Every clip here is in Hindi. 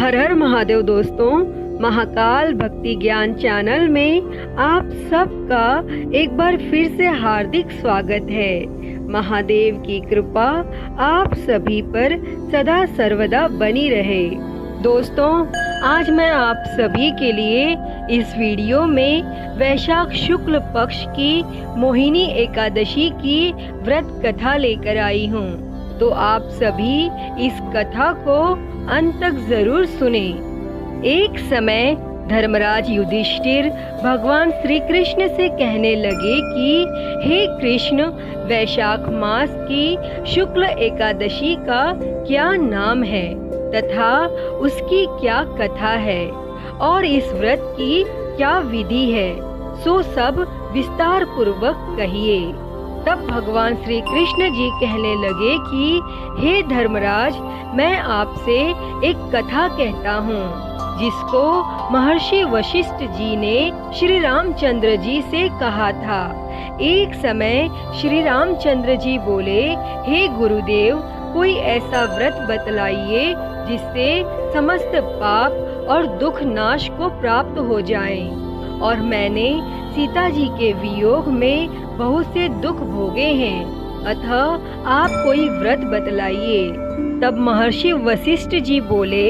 हर हर महादेव दोस्तों, महाकाल भक्ति ज्ञान चैनल में आप सबका एक बार फिर से हार्दिक स्वागत है। महादेव की कृपा आप सभी पर सदा सर्वदा बनी रहे। दोस्तों, आज मैं आप सभी के लिए इस वीडियो में वैशाख शुक्ल पक्ष की मोहिनी एकादशी की व्रत कथा लेकर आई हूँ। तो आप सभी इस कथा को अंत तक जरूर सुने। एक समय धर्मराज युधिष्ठिर भगवान श्री कृष्ण से कहने लगे कि हे कृष्ण, वैशाख मास की शुक्ल एकादशी का क्या नाम है तथा उसकी क्या कथा है और इस व्रत की क्या विधि है, सो सब विस्तार पूर्वक कहिए। तब भगवान श्री कृष्ण जी कहने लगे कि हे धर्मराज, मैं आपसे एक कथा कहता हूँ जिसको महर्षि वशिष्ठ जी ने श्री रामचंद्र जी से कहा था। एक समय श्री रामचंद्र जी बोले, हे गुरुदेव, कोई ऐसा व्रत बतलाइए जिससे समस्त पाप और दुख नाश को प्राप्त हो जाए। और मैंने सीता जी के वियोग में बहुत से दुख भोगे हैं, अतः आप कोई व्रत बतलाइए। तब महर्षि वशिष्ठ जी बोले,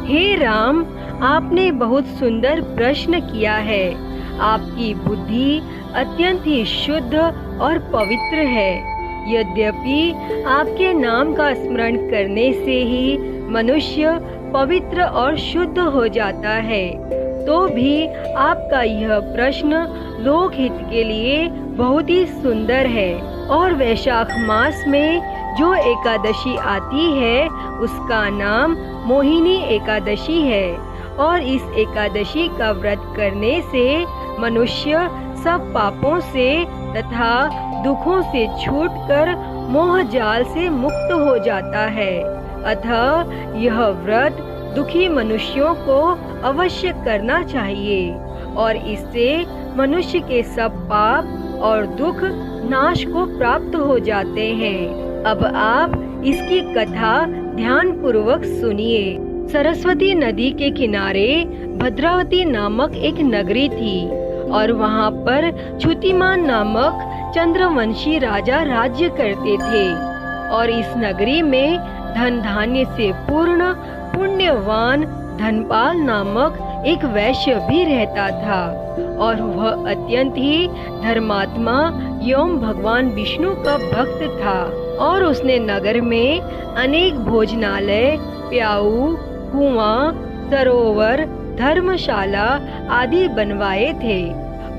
हे राम, आपने बहुत सुंदर प्रश्न किया है। आपकी बुद्धि अत्यंत ही शुद्ध और पवित्र है। यद्यपि आपके नाम का स्मरण करने से ही मनुष्य पवित्र और शुद्ध हो जाता है, तो भी आपका यह प्रश्न लोक हित के लिए बहुत ही सुंदर है। और वैशाख मास में जो एकादशी आती है उसका नाम मोहिनी एकादशी है। और इस एकादशी का व्रत करने से मनुष्य सब पापों से तथा दुखों से छूटकर मोह जाल से मुक्त हो जाता है। अतः यह व्रत दुखी मनुष्यों को अवश्य करना चाहिए और इससे मनुष्य के सब पाप और दुख नाश को प्राप्त हो जाते हैं। अब आप इसकी कथा ध्यान पूर्वक सुनिए। सरस्वती नदी के किनारे भद्रावती नामक एक नगरी थी और वहाँ पर छुतिमान नामक चंद्रवंशी राजा राज्य करते थे। और इस नगरी में धन धान्य से पूर्ण पुण्यवान धनपाल नामक एक वैश्य भी रहता था और वह अत्यंत ही धर्मात्मा एवं भगवान विष्णु का भक्त था। और उसने नगर में अनेक भोजनालय, प्याऊ, कुआं, सरोवर, धर्मशाला आदि बनवाए थे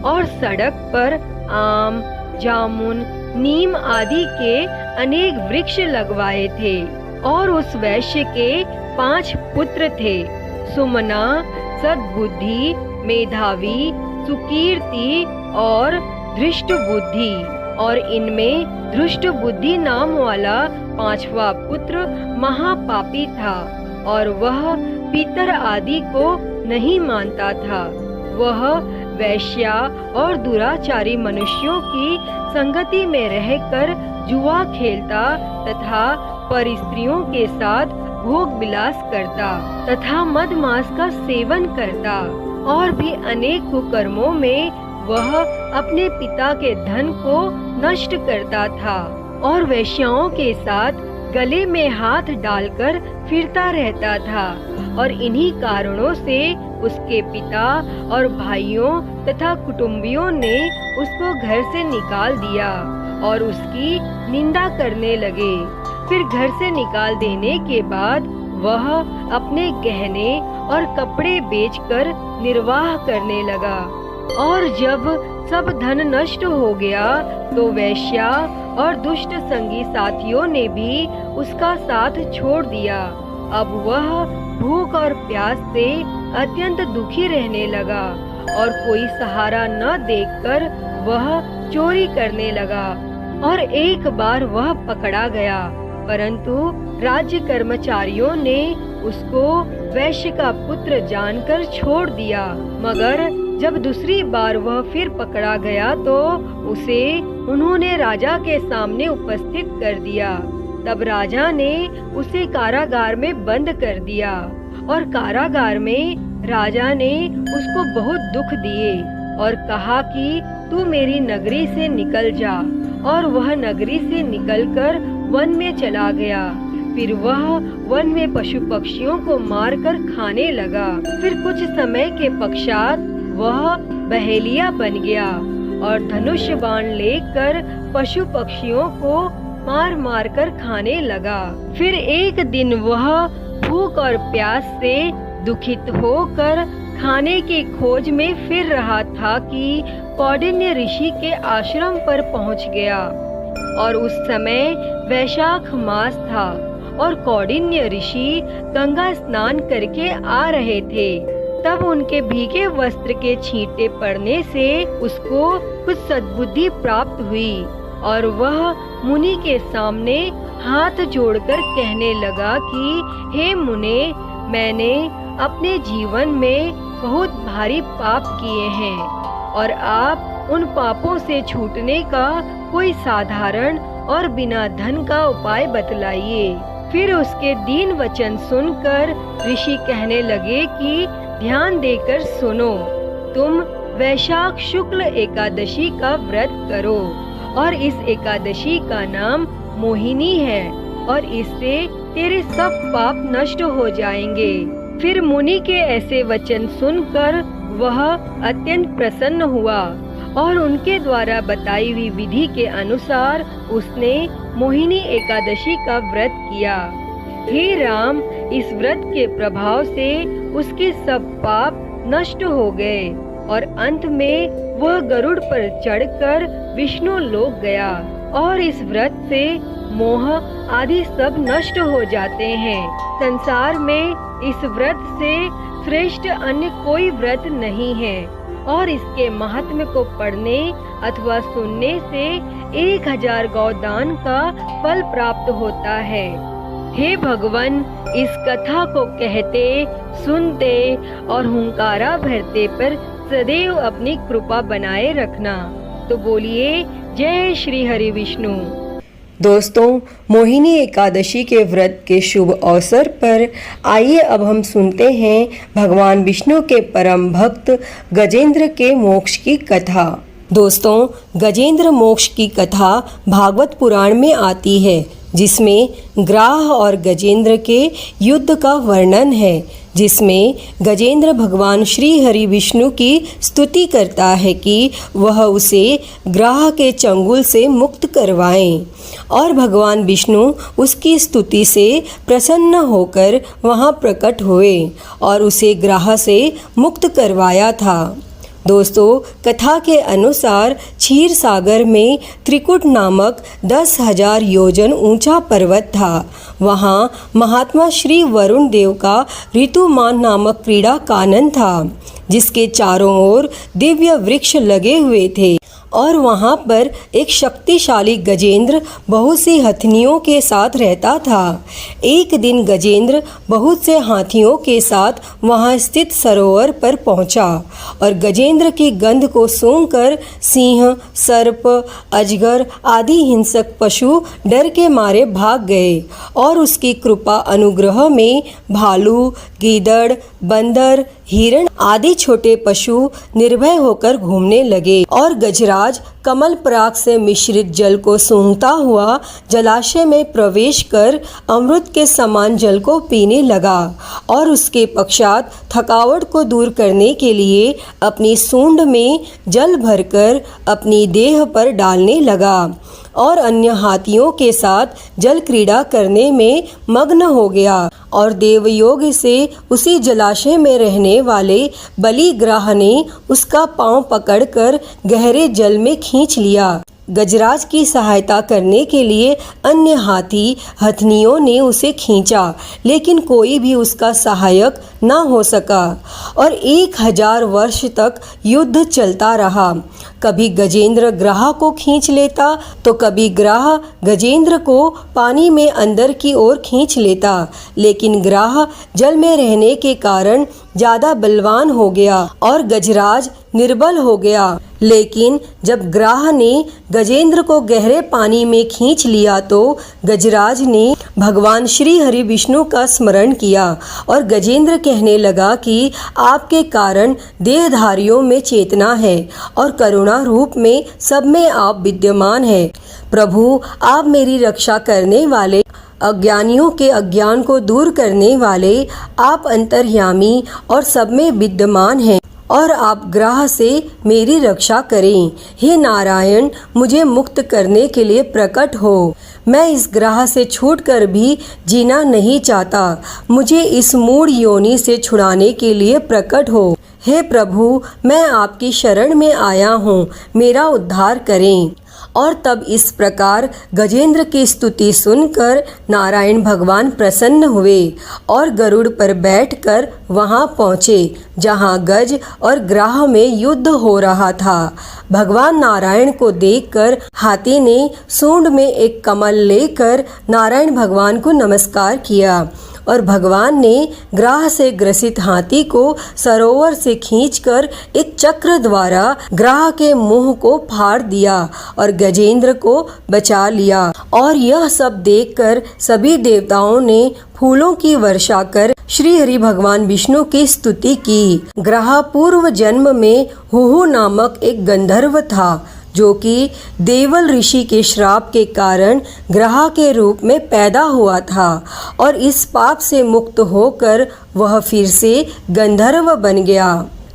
और सड़क पर आम, जामुन, नीम आदि के अनेक वृक्ष लगवाए थे। और उस वैश्य के 5 पुत्र थे, सुमना, सद्बुद्धि, मेधावी, सुकीर्ति और धृष्ट बुद्धि। और इनमें धृष्ट बुद्धि नाम वाला 5वां पुत्र महापापी था और वह पितर आदि को नहीं मानता था। वह वैश्या और दुराचारी मनुष्यों की संगति में रहकर जुआ खेलता तथा परिस्त्रियों के साथ भोग विलास करता तथा मदमांस का सेवन करता और भी अनेक कुकर्मों में वह अपने पिता के धन को नष्ट करता था और वैश्याओं के साथ गले में हाथ डालकर फिरता रहता था। और इन्हीं कारणों से उसके पिता और भाइयों तथा कुटुंबियों ने उसको घर से निकाल दिया और उसकी निंदा करने लगे। फिर घर से निकाल देने के बाद वह अपने गहने और कपड़े बेचकर निर्वाह करने लगा। और जब सब धन नष्ट हो गया तो वैश्या और दुष्ट संगी साथियों ने भी उसका साथ छोड़ दिया। अब वह भूख और प्यास से अत्यंत दुखी रहने लगा और कोई सहारा न देखकर वह चोरी करने लगा। और एक बार वह पकड़ा गया, परंतु राज्य कर्मचारियों ने उसको वैश्य का पुत्र जानकर छोड़ दिया। मगर जब दूसरी बार वह फिर पकड़ा गया तो उसे उन्होंने राजा के सामने उपस्थित कर दिया। तब राजा ने उसे कारागार में बंद कर दिया और कारागार में राजा ने उसको बहुत दुख दिए और कहा कि तू मेरी नगरी से निकल जा। और वह नगरी से निकलकर वन में चला गया। फिर वह वन में पशु पक्षियों को मारकर खाने लगा। फिर कुछ समय के पश्चात वह बहेलिया बन गया और धनुष बाण लेकर पशु पक्षियों को मार मार कर खाने लगा। फिर एक दिन वह भूख और प्यास से दुखित होकर खाने की खोज में फिर रहा था कि कौंडिन्य ऋषि के आश्रम पर पहुंच गया। और उस समय वैशाख मास था और कौंडिन्य ऋषि गंगा स्नान करके आ रहे थे। तब उनके भीगे वस्त्र के छींटे पड़ने से उसको कुछ सद्बुद्धि प्राप्त हुई और वह मुनि के सामने हाथ जोड़कर कहने लगा कि हे मुने, मैंने अपने जीवन में बहुत भारी पाप किए हैं और आप उन पापों से छूटने का कोई साधारण और बिना धन का उपाय बतलाइए। फिर उसके दीन वचन सुनकर ऋषि कहने लगे कि ध्यान देकर सुनो, तुम वैशाख शुक्ल एकादशी का व्रत करो और इस एकादशी का नाम मोहिनी है और इससे तेरे सब पाप नष्ट हो जाएंगे। फिर मुनि के ऐसे वचन सुनकर वह अत्यंत प्रसन्न हुआ और उनके द्वारा बताई हुई विधि के अनुसार उसने मोहिनी एकादशी का व्रत किया। हे राम, इस व्रत के प्रभाव से उसके सब पाप नष्ट हो गए और अंत में वह गरुड़ पर चढ़कर विष्णु लोक गया। और इस व्रत से मोह आदि सब नष्ट हो जाते हैं। संसार में इस व्रत से श्रेष्ठ अन्य कोई व्रत नहीं है और इसके महात्म्य को पढ़ने अथवा सुनने से 1000 गौदान का फल प्राप्त होता है। हे भगवान, इस कथा को कहते, सुनते और हुंकारा भरते पर सदैव अपनी कृपा बनाए रखना। तो बोलिए जय श्री हरि विष्णु। दोस्तों, मोहिनी एकादशी के व्रत के शुभ अवसर पर आइए अब हम सुनते हैं भगवान विष्णु के परम भक्त गजेंद्र के मोक्ष की कथा। दोस्तों, गजेंद्र मोक्ष की कथा भागवत पुराण में आती है, जिसमें ग्राह और गजेंद्र के युद्ध का वर्णन है, जिसमें गजेंद्र भगवान श्री हरि विष्णु की स्तुति करता है कि वह उसे ग्राह के चंगुल से मुक्त करवाएं और भगवान विष्णु उसकी स्तुति से प्रसन्न होकर वहां प्रकट हुए और उसे ग्राह से मुक्त करवाया था। दोस्तों, कथा के अनुसार क्षीर सागर में त्रिकुट नामक 10,000 योजन ऊंचा पर्वत था। वहाँ महात्मा श्री वरुण देव का ऋतुमान नामक क्रीड़ा कानन था, जिसके चारों ओर दिव्य वृक्ष लगे हुए थे और वहाँ पर एक शक्तिशाली गजेंद्र बहुत सी हथनियों के साथ रहता था। एक दिन गजेंद्र बहुत से हाथियों के साथ वहाँ स्थित सरोवर पर पहुँचा और गजेंद्र की गंध को सूंघकर सिंह, सर्प, अजगर आदि हिंसक पशु डर के मारे भाग गए और उसकी कृपा अनुग्रह में भालू, गीदड़, बंदर, हिरण आदि छोटे पशु निर्भय होकर घूमने लगे और गजराज कमल पराग से मिश्रित जल को सूंघता हुआ जलाशय में प्रवेश कर अमृत के समान जल को पीने लगा और उसके पश्चात थकावट को दूर करने के लिए अपनी सूंड में जल भरकर अपनी देह पर डालने लगा और अन्य हाथियों के साथ जल क्रीड़ा करने में मग्न हो गया और देवयोग से उसी जलाशय में रहने वाले बलिग्राह ने उसका पांव पकड़कर गहरे जल में खींच लिया। गजराज की सहायता करने के लिए अन्य हाथी हथनियों ने उसे खींचा, लेकिन कोई भी उसका सहायक न हो सका और 1000 वर्ष तक युद्ध चलता रहा। कभी गजेंद्र ग्राह को खींच लेता तो कभी ग्राह गजेंद्र को पानी में अंदर की ओर खींच लेता, लेकिन ग्राह जल में रहने के कारण ज्यादा बलवान हो गया और गजराज निर्बल हो गया। लेकिन जब ग्राह ने गजेंद्र को गहरे पानी में खींच लिया तो गजराज ने भगवान श्री हरि विष्णु का स्मरण किया और गजेंद्र कहने लगा कि आपके कारण देहधारियों में चेतना है और करुणा रूप में सब में आप विद्यमान हैं। प्रभु, आप मेरी रक्षा करने वाले, अज्ञानियों के अज्ञान को दूर करने वाले, आप अंतर्यामी और सब में विद्यमान हैं और आप ग्रह से मेरी रक्षा करें। हे नारायण, मुझे मुक्त करने के लिए प्रकट हो। मैं इस ग्रह से छूटकर भी जीना नहीं चाहता। मुझे इस मूढ़ योनि से छुड़ाने के लिए प्रकट हो। हे प्रभु, मैं आपकी शरण में आया हूँ, मेरा उद्धार करें। और तब इस प्रकार गजेंद्र की स्तुति सुनकर नारायण भगवान प्रसन्न हुए और गरुड़ पर बैठकर वहां पहुँचे जहां गज और ग्राह में युद्ध हो रहा था। भगवान नारायण को देखकर हाथी ने सूंड में एक कमल लेकर नारायण भगवान को नमस्कार किया और भगवान ने ग्राह से ग्रसित हाथी को सरोवर से खींचकर एक चक्र द्वारा ग्राह के मुंह को फाड़ दिया और गजेंद्र को बचा लिया। और यह सब देखकर सभी देवताओं ने फूलों की वर्षा कर श्री हरि भगवान विष्णु की स्तुति की। ग्राह पूर्व जन्म में हुहु नामक एक गंधर्व था जो कि देवल ऋषि के श्राप के कारण ग्रह के रूप में पैदा हुआ था और इस पाप से मुक्त होकर वह फिर से गंधर्व बन गया।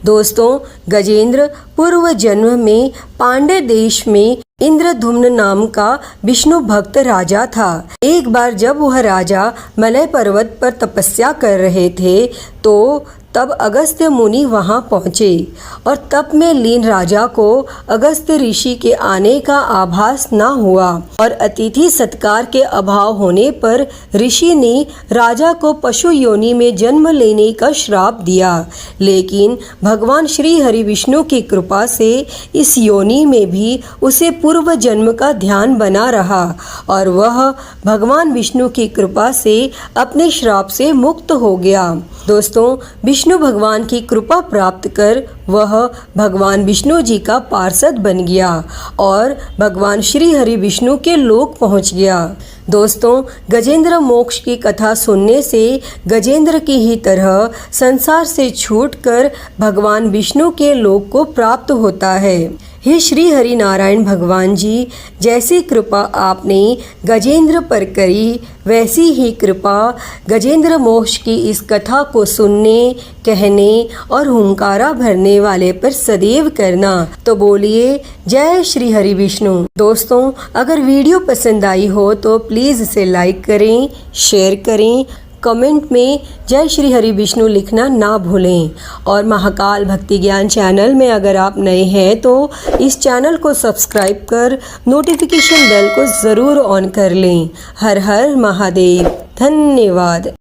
दोस्तों, गजेंद्र पूर्व जन्म में पांड्य देश में इंद्रधुम्न नाम का विष्णु भक्त राजा था। एक बार जब वह राजा मलय पर्वत पर तपस्या कर रहे थे तो तब अगस्त्य मुनि वहां पहुंचे और तप में लीन राजा को अगस्त्य ऋषि के आने का आभास न हुआ और अतिथि सत्कार के अभाव होने पर ऋषि ने राजा को पशु योनि में जन्म लेने का श्राप दिया। लेकिन भगवान श्री हरि विष्णु की कृपा से इस योनि में भी उसे पूर्व जन्म का ध्यान बना रहा और वह भगवान विष्णु की कृपा से अपने श्राप से मुक्त हो गया। दोस्तों, विष्णु भगवान की कृपा प्राप्त कर वह भगवान विष्णु जी का पार्षद बन गया और भगवान श्री हरि विष्णु के लोक पहुंच गया। दोस्तों, गजेंद्र मोक्ष की कथा सुनने से गजेंद्र की ही तरह संसार से छूटकर भगवान विष्णु के लोक को प्राप्त होता है। हे श्री हरि नारायण भगवान जी, जैसी कृपा आपने गजेंद्र पर करी वैसी ही कृपा गजेंद्र मोक्ष की इस कथा को सुनने, कहने और हुंकारा भरने वाले पर सदैव करना। तो बोलिए जय श्री हरि विष्णु। दोस्तों, अगर वीडियो पसंद आई हो तो प्लीज़ इसे लाइक करें, शेयर करें, कमेंट में जय श्री हरि विष्णु लिखना ना भूलें। और महाकाल भक्ति ज्ञान चैनल में अगर आप नए हैं तो इस चैनल को सब्सक्राइब कर नोटिफिकेशन बेल को ज़रूर ऑन कर लें। हर हर महादेव। धन्यवाद।